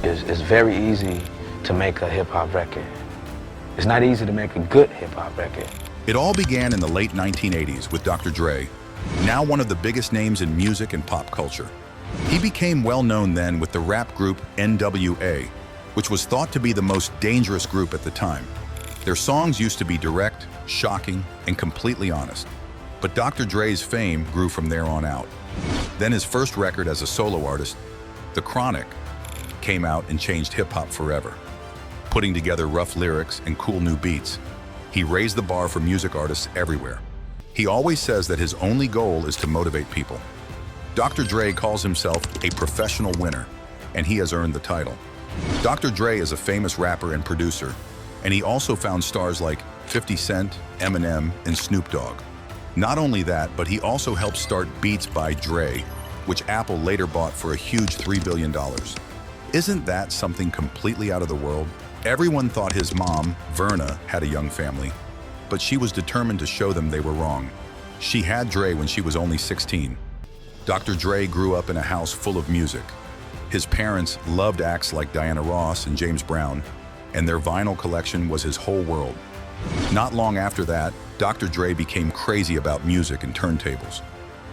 It's very easy to make a hip-hop record. It's not easy to make a good hip-hop record. It all began in the late 1980s with Dr. Dre, now one of the biggest names in music and pop culture. He became well known then with the rap group N.W.A, which was thought to be the most dangerous group at the time. Their songs used to be direct, shocking, and completely honest. But Dr. Dre's fame grew from there on out. Then his first record as a solo artist, The Chronic, came out and changed hip-hop forever. Putting together rough lyrics and cool new beats, he raised the bar for music artists everywhere. He always says that his only goal is to motivate people. Dr. Dre calls himself a professional winner, and he has earned the title. Dr. Dre is a famous rapper and producer, and he also found stars like 50 Cent, Eminem, and Snoop Dogg. Not only that, but he also helped start Beats by Dre, which Apple later bought for a huge $3 billion. Isn't that something completely out of the world? Everyone thought his mom, Verna, had a young family, but she was determined to show them they were wrong. She had Dre when she was only 16. Dr. Dre grew up in a house full of music. His parents loved acts like Diana Ross and James Brown, and their vinyl collection was his whole world. Not long after that, Dr. Dre became crazy about music and turntables.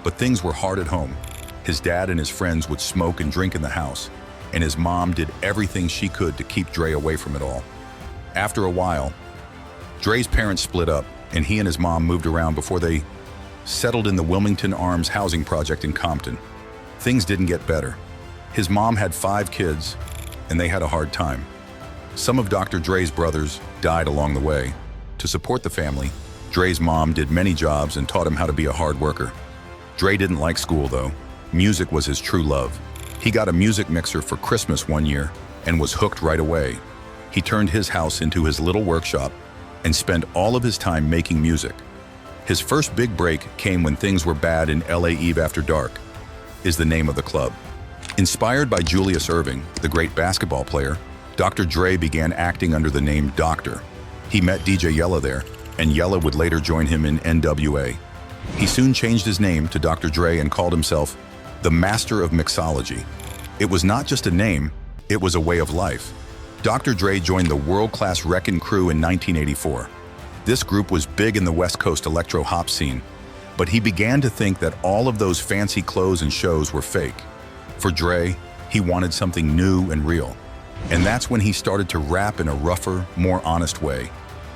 But things were hard at home. His dad and his friends would smoke and drink in the house, and his mom did everything she could to keep Dre away from it all. After a while, Dre's parents split up, and he and his mom moved around before they settled in the Wilmington Arms housing project in Compton. Things didn't get better. His mom had 5 kids, and they had a hard time. Some of Dr. Dre's brothers died along the way. To support the family, Dre's mom did many jobs and taught him how to be a hard worker. Dre didn't like school, though. Music was his true love. He got a music mixer for Christmas one year and was hooked right away. He turned his house into his little workshop and spent all of his time making music. His first big break came when things were bad in L.A. Eve After Dark, is the name of the club. Inspired by Julius Erving, the great basketball player, Dr. Dre began acting under the name Doctor. He met DJ Yella there, and Yella would later join him in N.W.A. He soon changed his name to Dr. Dre and called himself the Master of Mixology. It was not just a name, it was a way of life. Dr. Dre joined the world-class Wreckin' Crew in 1984. This group was big in the West Coast electro-hop scene, but he began to think that all of those fancy clothes and shows were fake. For Dre, he wanted something new and real. And that's when he started to rap in a rougher, more honest way,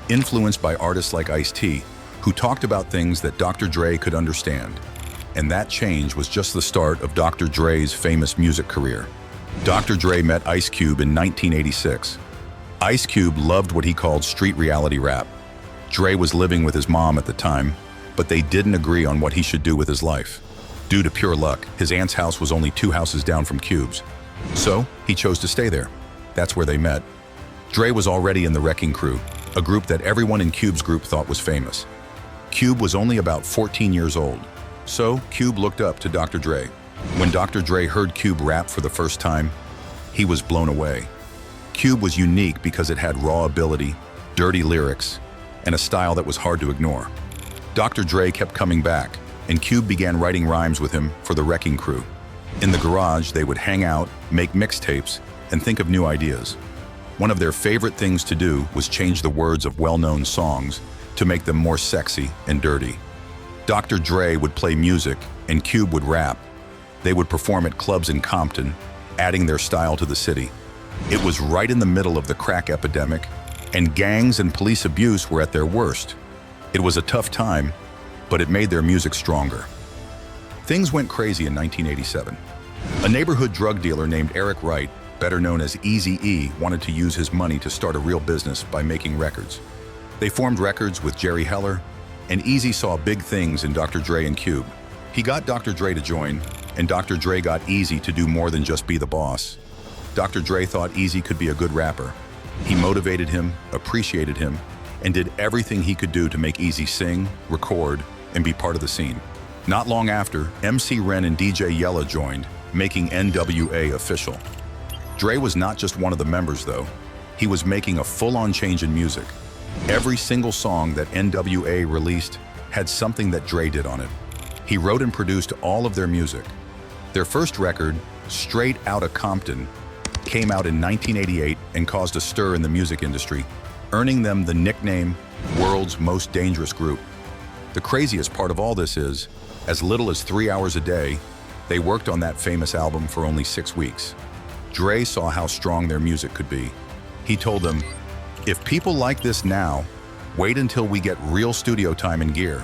influenced by artists like Ice-T, who talked about things that Dr. Dre could understand. And that change was just the start of Dr. Dre's famous music career. Dr. Dre met Ice Cube in 1986. Ice Cube loved what he called street reality rap. Dre was living with his mom at the time, but they didn't agree on what he should do with his life. Due to pure luck, his aunt's house was only 2 houses down from Cube's. So he chose to stay there. That's where they met. Dre was already in the Wrecking Crew, a group that everyone in Cube's group thought was famous. Cube was only about 14 years old, so Cube looked up to Dr. Dre. When Dr. Dre heard Cube rap for the first time, he was blown away. Cube was unique because it had raw ability, dirty lyrics, and a style that was hard to ignore. Dr. Dre kept coming back, and Cube began writing rhymes with him for the Wrecking Crew. In the garage, they would hang out, make mixtapes, and think of new ideas. One of their favorite things to do was change the words of well-known songs to make them more sexy and dirty. Dr. Dre would play music, and Cube would rap. They would perform at clubs in Compton, adding their style to the city. It was right in the middle of the crack epidemic, and gangs and police abuse were at their worst. It was a tough time, but it made their music stronger. Things went crazy in 1987. A neighborhood drug dealer named Eric Wright, better known as Eazy-E, wanted to use his money to start a real business by making records. They formed records with Jerry Heller, and Eazy saw big things in Dr. Dre and Cube. He got Dr. Dre to join, and Dr. Dre got Eazy to do more than just be the boss. Dr. Dre thought Eazy could be a good rapper. He motivated him, appreciated him, and did everything he could do to make Eazy sing, record, and be part of the scene. Not long after, MC Ren and DJ Yella joined, making N.W.A official. Dre was not just one of the members, though. He was making a full-on change in music. Every single song that N.W.A released had something that Dre did on it. He wrote and produced all of their music. Their first record, Straight Outta Compton, came out in 1988 and caused a stir in the music industry, earning them the nickname World's Most Dangerous Group. The craziest part of all this is, as little as 3 hours a day, they worked on that famous album for only 6 weeks. Dre saw how strong their music could be. He told them, "If people like this now, wait until we get real studio time and gear."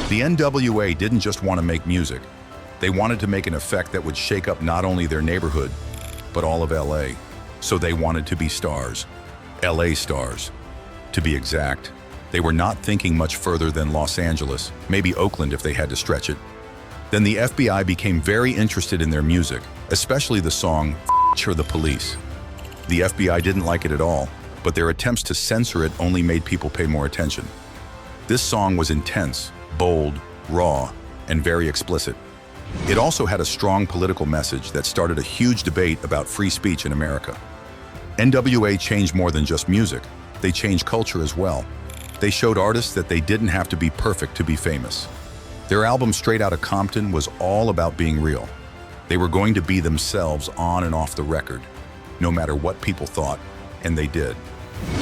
The N.W.A. didn't just want to make music. They wanted to make an effect that would shake up not only their neighborhood, but all of LA. So they wanted to be stars. LA stars. To be exact, they were not thinking much further than Los Angeles, maybe Oakland if they had to stretch it. Then the FBI became very interested in their music, especially the song "F*** the Police." The FBI didn't like it at all, but their attempts to censor it only made people pay more attention. This song was intense, bold, raw, and very explicit. It also had a strong political message that started a huge debate about free speech in America. N.W.A. changed more than just music. They changed culture as well. They showed artists that they didn't have to be perfect to be famous. Their album Straight Outta Compton was all about being real. They were going to be themselves on and off the record, no matter what people thought, and they did.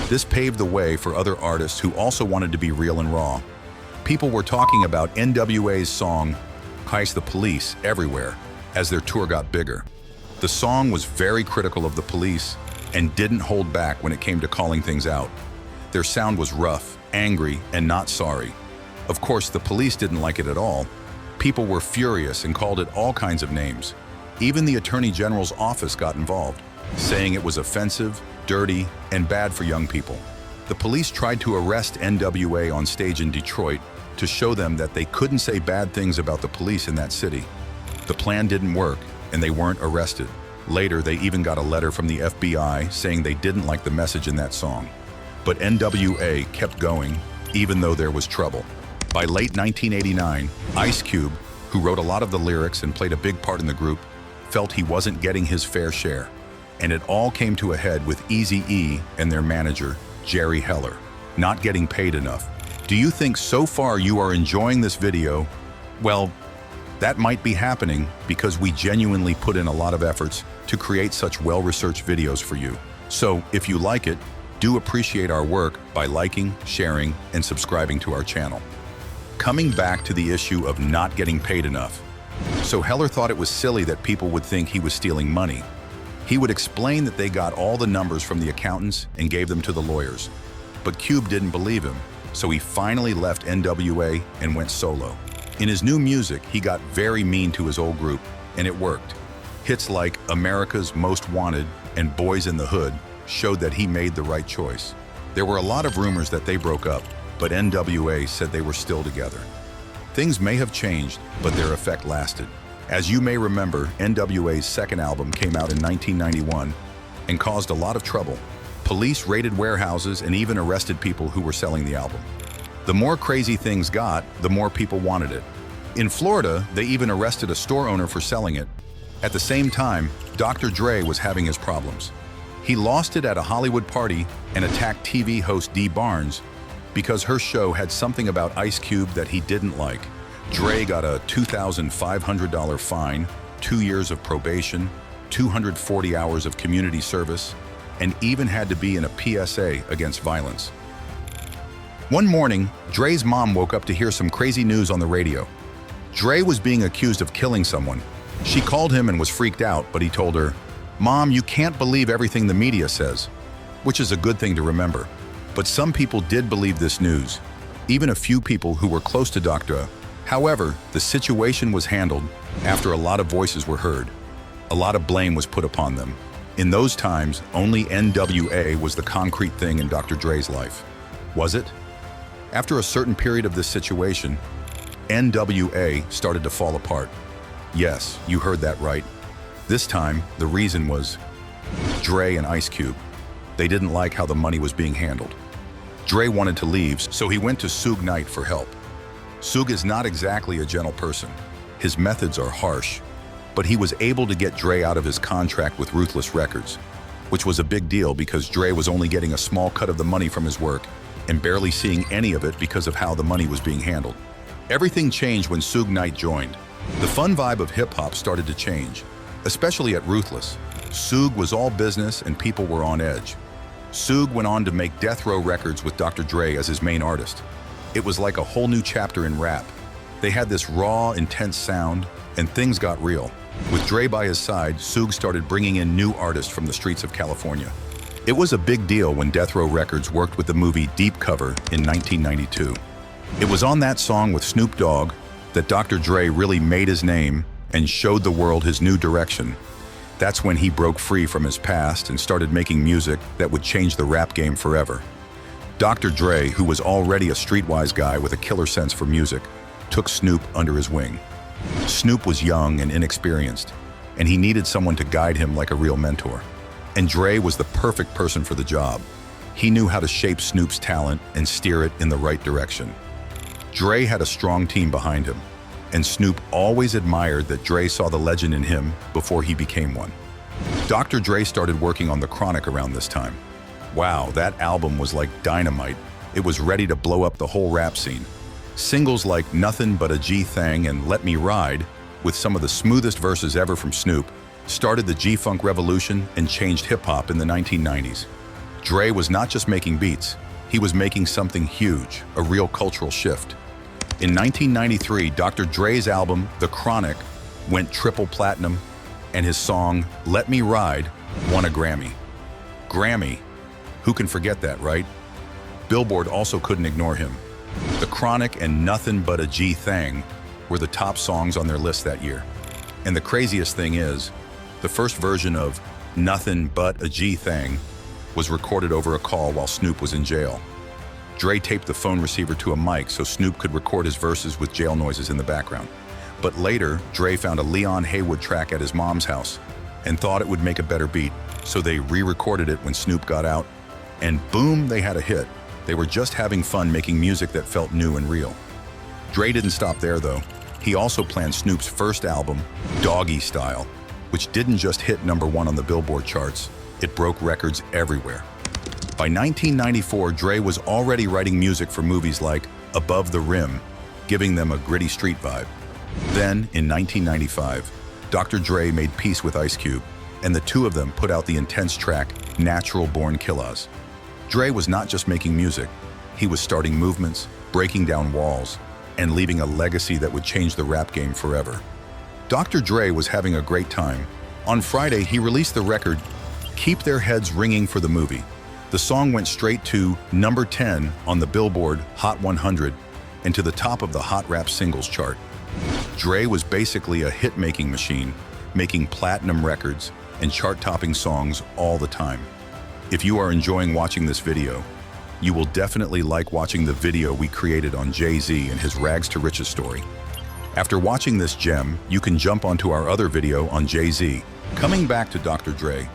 This paved the way for other artists who also wanted to be real and raw. People were talking about N.W.A.'s song "Heist the Police" everywhere as their tour got bigger. The song was very critical of the police and didn't hold back when it came to calling things out. Their sound was rough, angry, and not sorry. Of course, the police didn't like it at all. People were furious and called it all kinds of names. Even the Attorney General's office got involved, saying it was offensive, dirty, and bad for young people. The police tried to arrest N.W.A. on stage in Detroit to show them that they couldn't say bad things about the police in that city. The plan didn't work, and they weren't arrested. Later, they even got a letter from the FBI saying they didn't like the message in that song. But N.W.A. kept going, even though there was trouble. By late 1989, Ice Cube, who wrote a lot of the lyrics and played a big part in the group, felt he wasn't getting his fair share. And it all came to a head with Eazy-E and their manager, Jerry Heller, not getting paid enough. Do you think so far you are enjoying this video? Well, that might be happening because we genuinely put in a lot of efforts to create such well-researched videos for you. So if you like it, do appreciate our work by liking, sharing, and subscribing to our channel. Coming back to the issue of not getting paid enough. So Heller thought it was silly that people would think he was stealing money. He would explain that they got all the numbers from the accountants and gave them to the lawyers. But Cube didn't believe him, so he finally left N.W.A. and went solo. In his new music, he got very mean to his old group, and it worked. Hits like America's Most Wanted and Boys in the Hood showed that he made the right choice. There were a lot of rumors that they broke up, but N.W.A. said they were still together. Things may have changed, but their effect lasted. As you may remember, N.W.A.'s second album came out in 1991 and caused a lot of trouble. Police raided warehouses and even arrested people who were selling the album. The more crazy things got, the more people wanted it. In Florida, they even arrested a store owner for selling it. At the same time, Dr. Dre was having his problems. He lost it at a Hollywood party and attacked TV host Dee Barnes because her show had something about Ice Cube that he didn't like. Dre got a $2,500 fine, 2 years of probation, 240 hours of community service, and even had to be in a PSA against violence. One morning, Dre's mom woke up to hear some crazy news on the radio. Dre was being accused of killing someone. She called him and was freaked out, but he told her, "Mom, you can't believe everything the media says," which is a good thing to remember. But some people did believe this news, even a few people who were close to Dr. However, the situation was handled after a lot of voices were heard. A lot of blame was put upon them. In those times, only N.W.A. was the concrete thing in Dr. Dre's life. Was it? After a certain period of this situation, N.W.A. started to fall apart. Yes, you heard that right. This time, the reason was Dre and Ice Cube. They didn't like how the money was being handled. Dre wanted to leave, so he went to Suge Knight for help. Suge is not exactly a gentle person. His methods are harsh, but he was able to get Dre out of his contract with Ruthless Records, which was a big deal because Dre was only getting a small cut of the money from his work and barely seeing any of it because of how the money was being handled. Everything changed when Suge Knight joined. The fun vibe of hip-hop started to change, especially at Ruthless. Suge was all business and people were on edge. Suge went on to make Death Row Records with Dr. Dre as his main artist. It was like a whole new chapter in rap. They had this raw, intense sound, and things got real. With Dre by his side, Suge started bringing in new artists from the streets of California. It was a big deal when Death Row Records worked with the movie Deep Cover in 1992. It was on that song with Snoop Dogg that Dr. Dre really made his name and showed the world his new direction. That's when he broke free from his past and started making music that would change the rap game forever. Dr. Dre, who was already a streetwise guy with a killer sense for music, took Snoop under his wing. Snoop was young and inexperienced, and he needed someone to guide him like a real mentor. And Dre was the perfect person for the job. He knew how to shape Snoop's talent and steer it in the right direction. Dre had a strong team behind him, and Snoop always admired that Dre saw the legend in him before he became one. Dr. Dre started working on The Chronic around this time. Wow, that album was like dynamite. It was ready to blow up the whole rap scene. Singles like Nothing But a G-Thang and Let Me Ride, with some of the smoothest verses ever from Snoop, started the G-Funk revolution and changed hip-hop in the 1990s. Dre was not just making beats, he was making something huge, a real cultural shift. In 1993, Dr. Dre's album, The Chronic, went triple platinum, and his song, Let Me Ride, won a Grammy. Grammy, who can forget that, right? Billboard also couldn't ignore him. The Chronic and Nothing But a G-Thang were the top songs on their list that year. And the craziest thing is, the first version of Nothing But a G-Thang was recorded over a call while Snoop was in jail. Dre taped the phone receiver to a mic so Snoop could record his verses with jail noises in the background. But later, Dre found a Leon Haywood track at his mom's house and thought it would make a better beat, so they re-recorded it when Snoop got out, and boom, they had a hit. They were just having fun making music that felt new and real. Dre didn't stop there though. He also planned Snoop's first album, Doggy Style, which didn't just hit #1 on the Billboard charts, it broke records everywhere. By 1994, Dre was already writing music for movies like Above the Rim, giving them a gritty street vibe. Then, in 1995, Dr. Dre made peace with Ice Cube, and the two of them put out the intense track, Natural Born Killers. Dre was not just making music, he was starting movements, breaking down walls, and leaving a legacy that would change the rap game forever. Dr. Dre was having a great time. On Friday, he released the record, Keep Their Heads Ringing for the Movie. The song went straight to number 10 on the Billboard Hot 100 and to the top of the Hot Rap Singles chart. Dre was basically a hit-making machine, making platinum records and chart-topping songs all the time. If you are enjoying watching this video, you will definitely like watching the video we created on Jay-Z and his Rags to Riches story. After watching this gem, you can jump onto our other video on Jay-Z. Coming back to Dr. Dre,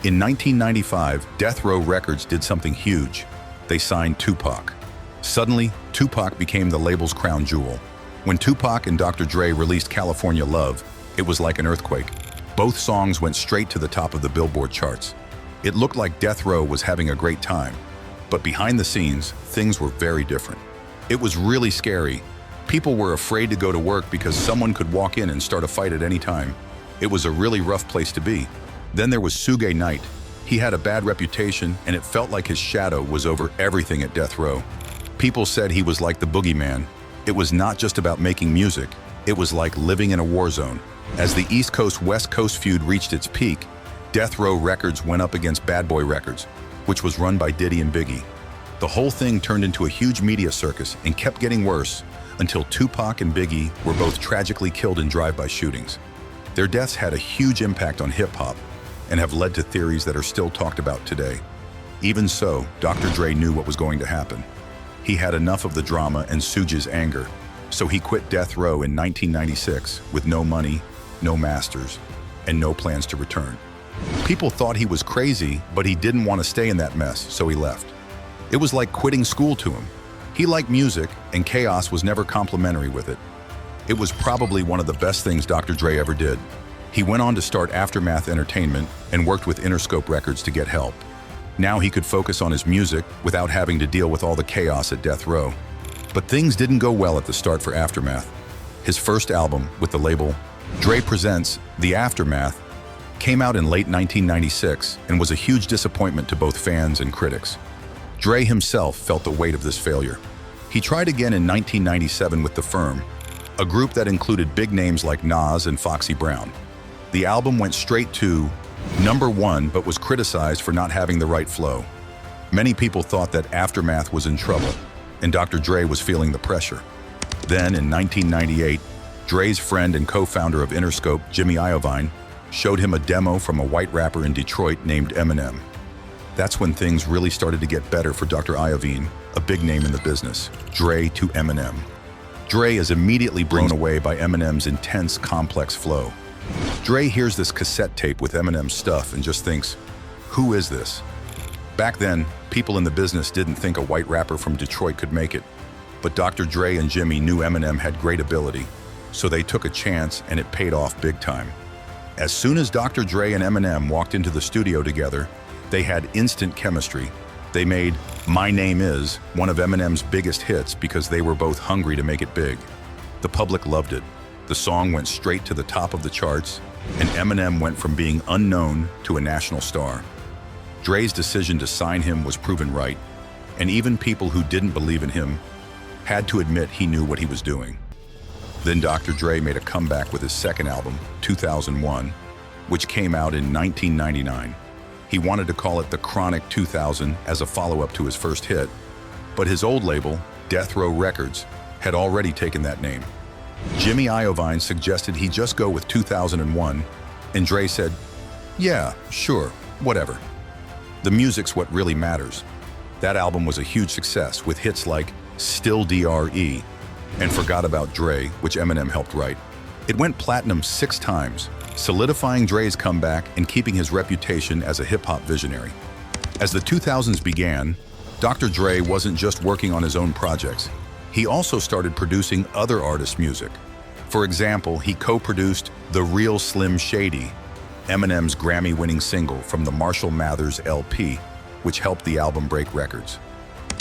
in 1995, Death Row Records did something huge. They signed Tupac. Suddenly, Tupac became the label's crown jewel. When Tupac and Dr. Dre released California Love, it was like an earthquake. Both songs went straight to the top of the Billboard charts. It looked like Death Row was having a great time, but behind the scenes, things were very different. It was really scary. People were afraid to go to work because someone could walk in and start a fight at any time. It was a really rough place to be. Then there was Suge Knight. He had a bad reputation, and it felt like his shadow was over everything at Death Row. People said he was like the boogeyman. It was not just about making music, it was like living in a war zone. As the East Coast-West Coast feud reached its peak, Death Row Records went up against Bad Boy Records, which was run by Diddy and Biggie. The whole thing turned into a huge media circus and kept getting worse until Tupac and Biggie were both tragically killed in drive-by shootings. Their deaths had a huge impact on hip-hop and have led to theories that are still talked about today. Even so, Dr. Dre knew what was going to happen. He had enough of the drama and Suge's anger, so he quit Death Row in 1996 with no money, no masters, and no plans to return. People thought he was crazy, but he didn't want to stay in that mess, so he left. It was like quitting school to him. He liked music, and chaos was never complimentary with it. It was probably one of the best things Dr. Dre ever did. He went on to start Aftermath Entertainment and worked with Interscope Records to get help. Now he could focus on his music without having to deal with all the chaos at Death Row. But things didn't go well at the start for Aftermath. His first album with the label, Dre Presents The Aftermath, came out in late 1996 and was a huge disappointment to both fans and critics. Dre himself felt the weight of this failure. He tried again in 1997 with The Firm, a group that included big names like Nas and Foxy Brown. The album went straight to #1 but was criticized for not having the right flow. Many people thought that Aftermath was in trouble, and Dr. Dre was feeling the pressure. Then, in 1998, Dre's friend and co-founder of Interscope, Jimmy Iovine, showed him a demo from a white rapper in Detroit named Eminem. That's when things really started to get better for Dr. Iovine, a big name in the business. Dre to Eminem. Dre is immediately blown away by Eminem's intense, complex flow. Dre hears this cassette tape with Eminem's stuff and just thinks, who is this? Back then, people in the business didn't think a white rapper from Detroit could make it. But Dr. Dre and Jimmy knew Eminem had great ability, so they took a chance and it paid off big time. As soon as Dr. Dre and Eminem walked into the studio together, they had instant chemistry. They made My Name Is one of Eminem's biggest hits because they were both hungry to make it big. The public loved it. The song went straight to the top of the charts, and Eminem went from being unknown to a national star. Dre's decision to sign him was proven right, and even people who didn't believe in him had to admit he knew what he was doing. Then Dr. Dre made a comeback with his second album, 2001, which came out in 1999. He wanted to call it The Chronic 2000 as a follow-up to his first hit, but his old label, Death Row Records, had already taken that name. Jimmy Iovine suggested he just go with 2001, and Dre said, yeah, sure, whatever. The music's what really matters. That album was a huge success with hits like Still DRE and Forgot About Dre, which Eminem helped write. It went platinum 6 times, solidifying Dre's comeback and keeping his reputation as a hip-hop visionary. As the 2000s began, Dr. Dre wasn't just working on his own projects. He also started producing other artists' music. For example, he co-produced The Real Slim Shady, Eminem's Grammy-winning single from the Marshall Mathers LP, which helped the album break records.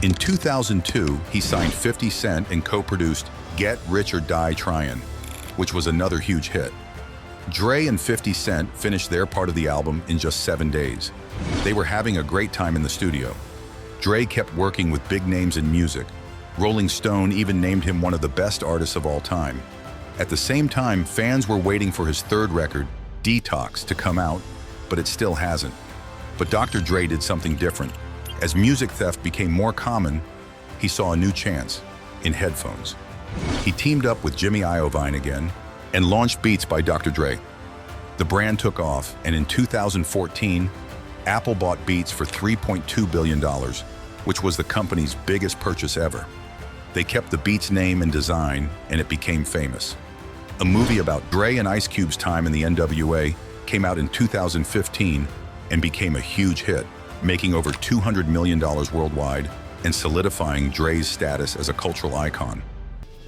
In 2002, he signed 50 Cent and co-produced Get Rich or Die Tryin', which was another huge hit. Dre and 50 Cent finished their part of the album in just 7 days. They were having a great time in the studio. Dre kept working with big names in music. Rolling Stone even named him one of the best artists of all time. At the same time, fans were waiting for his third record, Detox, to come out, but it still hasn't. But Dr. Dre did something different. As music theft became more common, he saw a new chance in headphones. He teamed up with Jimmy Iovine again and launched Beats by Dr. Dre. The brand took off, and in 2014, Apple bought Beats for $3.2 billion, which was the company's biggest purchase ever. They kept the Beats name and design, and it became famous. A movie about Dre and Ice Cube's time in the N.W.A. came out in 2015 and became a huge hit, making over $200 million worldwide and solidifying Dre's status as a cultural icon.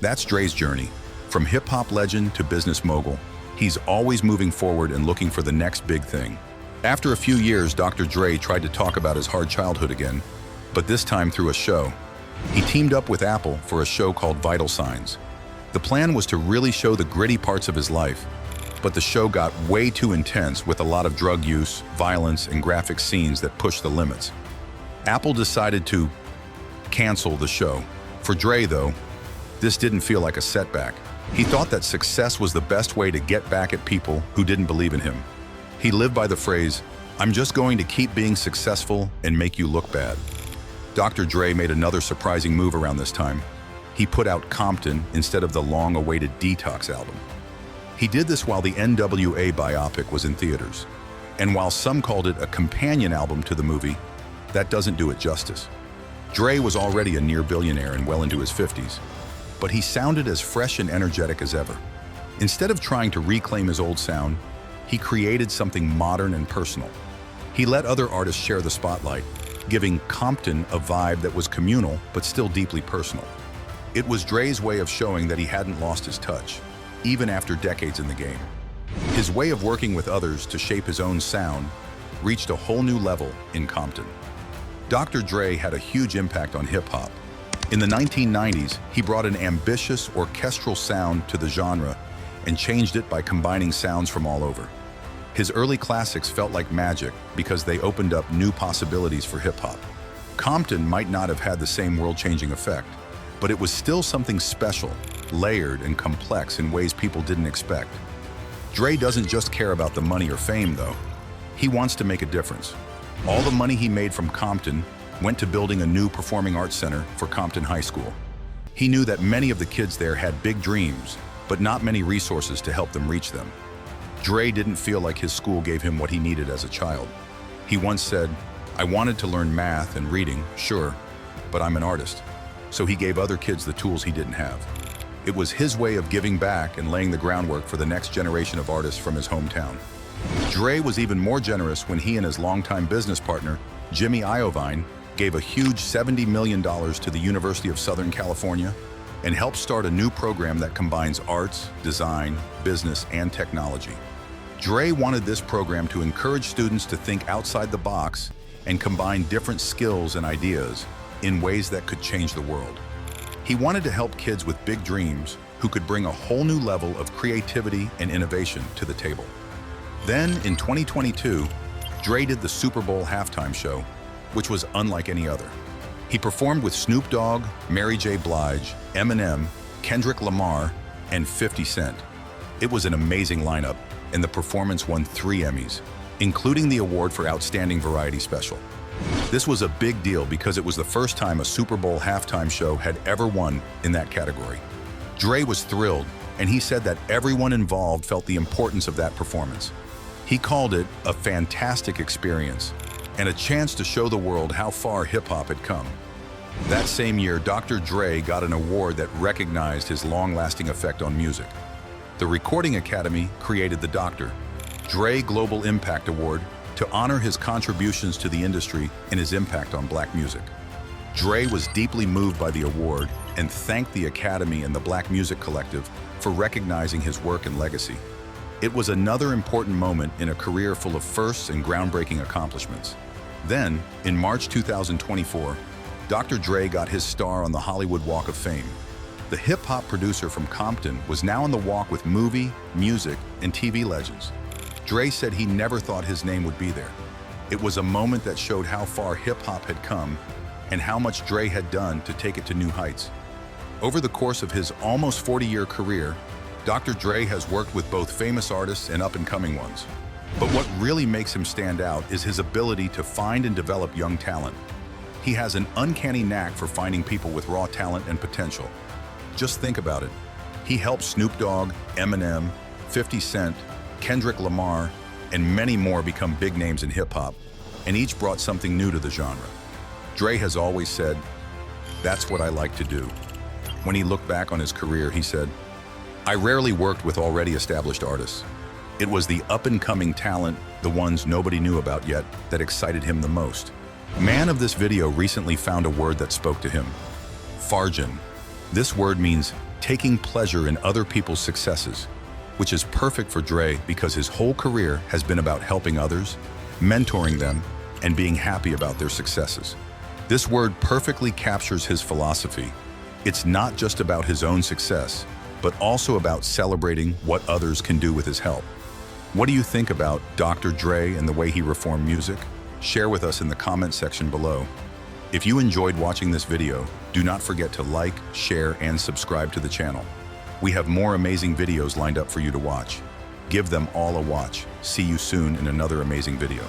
That's Dre's journey. From hip-hop legend to business mogul, he's always moving forward and looking for the next big thing. After a few years, Dr. Dre tried to talk about his hard childhood again, but this time through a show. He teamed up with Apple for a show called Vital Signs. The plan was to really show the gritty parts of his life, but the show got way too intense with a lot of drug use, violence, and graphic scenes that pushed the limits. Apple decided to cancel the show. For Dre, though, this didn't feel like a setback. He thought that success was the best way to get back at people who didn't believe in him. He lived by the phrase, "I'm just going to keep being successful and make you look bad." Dr. Dre made another surprising move around this time. He put out Compton instead of the long-awaited Detox album. He did this while the N.W.A. biopic was in theaters. And while some called it a companion album to the movie, that doesn't do it justice. Dre was already a near billionaire and well into his 50s, but he sounded as fresh and energetic as ever. Instead of trying to reclaim his old sound, he created something modern and personal. He let other artists share the spotlight, giving Compton a vibe that was communal but still deeply personal. It was Dre's way of showing that he hadn't lost his touch, even after decades in the game. His way of working with others to shape his own sound reached a whole new level in Compton. Dr. Dre had a huge impact on hip-hop. In the 1990s, he brought an ambitious orchestral sound to the genre and changed it by combining sounds from all over. His early classics felt like magic because they opened up new possibilities for hip-hop. Compton might not have had the same world-changing effect, but it was still something special, layered and complex in ways people didn't expect. Dre doesn't just care about the money or fame, though. He wants to make a difference. All the money he made from Compton went to building a new performing arts center for Compton High School. He knew that many of the kids there had big dreams, but not many resources to help them reach them. Dre didn't feel like his school gave him what he needed as a child. He once said, "I wanted to learn math and reading, sure, but I'm an artist." So he gave other kids the tools he didn't have. It was his way of giving back and laying the groundwork for the next generation of artists from his hometown. Dre was even more generous when he and his longtime business partner, Jimmy Iovine, gave a huge $70 million to the University of Southern California and helped start a new program that combines arts, design, business, and technology. Dre wanted this program to encourage students to think outside the box and combine different skills and ideas in ways that could change the world. He wanted to help kids with big dreams who could bring a whole new level of creativity and innovation to the table. Then, in 2022, Dre did the Super Bowl halftime show, which was unlike any other. He performed with Snoop Dogg, Mary J. Blige, Eminem, Kendrick Lamar, and 50 Cent. It was an amazing lineup, and the performance won 3 Emmys, including the award for Outstanding Variety Special. This was a big deal because it was the first time a Super Bowl halftime show had ever won in that category. Dre was thrilled, and he said that everyone involved felt the importance of that performance. He called it a fantastic experience and a chance to show the world how far hip-hop had come. That same year, Dr. Dre got an award that recognized his long-lasting effect on music. The Recording Academy created the Dr. Dre Global Impact Award to honor his contributions to the industry and his impact on black music. Dre was deeply moved by the award and thanked the Academy and the Black Music Collective for recognizing his work and legacy. It was another important moment in a career full of firsts and groundbreaking accomplishments. Then, in March 2024, Dr. Dre got his star on the Hollywood Walk of Fame. The hip-hop producer from Compton was now on the walk with movie, music, and TV legends. Dre said he never thought his name would be there. It was a moment that showed how far hip-hop had come and how much Dre had done to take it to new heights. Over the course of his almost 40-year career, Dr. Dre has worked with both famous artists and up-and-coming ones. But what really makes him stand out is his ability to find and develop young talent. He has an uncanny knack for finding people with raw talent and potential. Just think about it. He helped Snoop Dogg, Eminem, 50 Cent, Kendrick Lamar, and many more become big names in hip-hop, and each brought something new to the genre. Dre has always said, "That's what I like to do." When he looked back on his career, he said, "I rarely worked with already established artists. It was the up-and-coming talent, the ones nobody knew about yet, that excited him the most." Man of this video recently found a word that spoke to him. Fargin. This word means taking pleasure in other people's successes, which is perfect for Dre because his whole career has been about helping others, mentoring them, and being happy about their successes. This word perfectly captures his philosophy. It's not just about his own success, but also about celebrating what others can do with his help. What do you think about Dr. Dre and the way he reformed music? Share with us in the comment section below. If you enjoyed watching this video, do not forget to like, share, and subscribe to the channel. We have more amazing videos lined up for you to watch. Give them all a watch. See you soon in another amazing video.